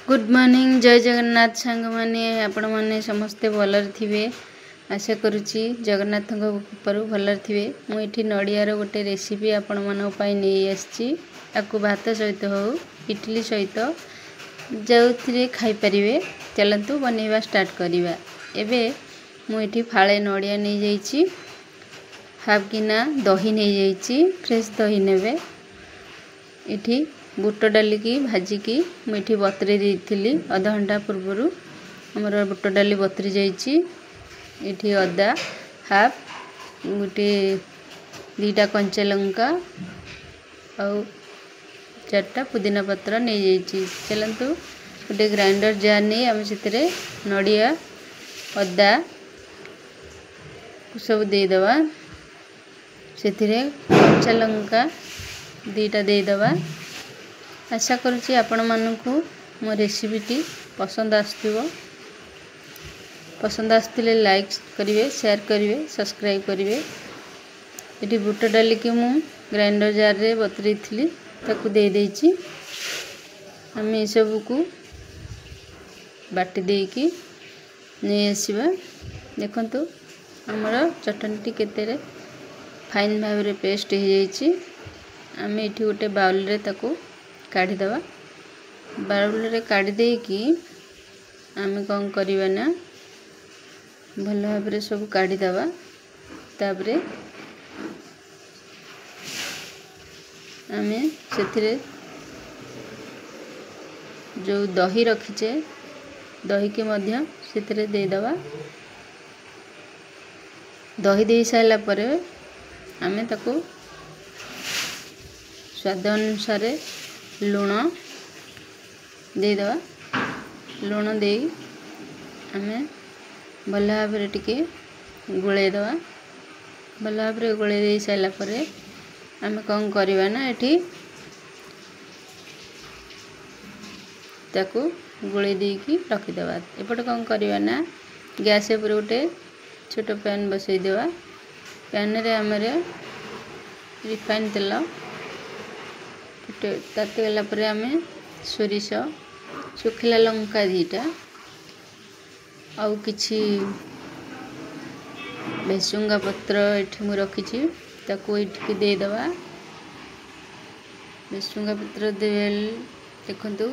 Good morning जय जगन्नाथ सांग माने आपण माने समस्ते भलर थिबे आशा करूची जगन्नाथ कृपारू भलर थिबे। मु एठी नडियार गोटे रेसिपी आपण मानक पई नै आछी। ताकू भात सहित हो इडली सहित जोथिरे खाई परिवे। चलंतु बनेवा स्टार्ट करिवा। एबे मु एठी फाळे नडिया नै जाईची, हाफ गिना दही नै जाईची, फ्रेश दही नेबे। एठी बुट डाली की भाजी की मुठी बतरे देइथिली आधा घंटा पूर्व हमर बुट डाली बतरी जाइची। एठी अदा हाफ गुटे दीटा कंचा लंका और चारटा पुदीना पत्र नै जाइची। चलंतु गोटे ग्राइंडर जार नै हम सितरे नडिया अदा सब दे दवा। सेथिरे कंचा लंका दीटा दे दवा। आशा करुँची आपण मानकू मो रेसिपीटी पसंद आसथिबो। पसंद आसथिले लाइक करिवे, शेयर करिवे, सब्सक्राइब करिवे। एटी बुट डाली की मु ग्राइंडर जार रे बतरी थिली ताकू दे देइची। हम ए सब को बाटी देई की नै आसीबा। देखंतु हमर चटनी केते रे फाइन भाव रे पेस्ट हो जाइची। हम एठी गोटे बाउल रे ताकू काढ़ी दवा। बाउल रे काढ़ी दे की आमे कौन करिवा ना भल भाव रे सब काढ़ी दवा। तापरे आमे सेथिरे जो दही रखिचे दही के मध्य सेथिरे दे दवा। दही दे साइला परे आमे ताकू स्वाद अनुसार लुण दे दवा। लुण दे आमे भल भाव रे टिके गोळे दवा। भल भाव रे गोळे दे साइला परे आमे कौन करिवा ना एठी ताकू गोळे दे की रखि दवा। एपटे कौन करिवा ना गैस पर गोटे छोट पैन बसई देवा। पैन रे हमरे रिफाइन तेल ताते गला परे आमे सोरिष सुखिला लंका दीटा आउ किछि भेसुंगा पत्र एठी मु रखिछि ताकू एठी दे दवा। भेसुंगा पत्र देल देखंतु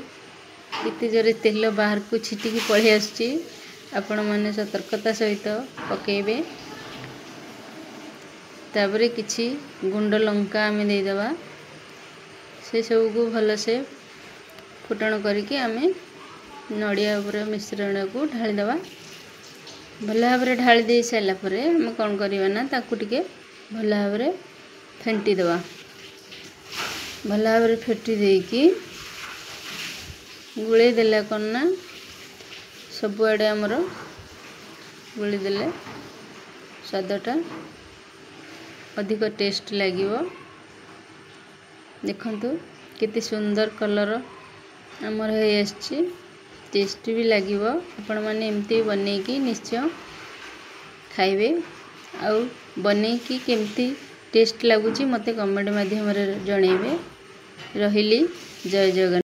केते जरे तेल बाहर को छिटी की पळे आछी। आपण माने सतर्कता सहित पकेबे। ताबरे किछि गुंड लंका आमे दे दवा। से सब को भल से फुटण करके आमे नडिया ऊपर मिश्रण को ढाली दवा। भल भाव रे ढाली दे साइला परे हम कोन करिवा ना ताकू टिके भल भाव रे फेंटी दवा। भल भाव रे फेंटी दे की गुळे देला कोन ना सब आडे हमरो गुळे देले स्वादटा अधिक टेस्ट लागिवो। देखंतु केते सुंदर कलर हमर हे आछी। टेस्टी भी लागिवो। आपण माने एमती बने की निश्चय खाइबे। आउ बने की केमती टेस्ट लागुची मते कमेंट माध्यम रे जणेबे। रहिली जय जगन्नाथ।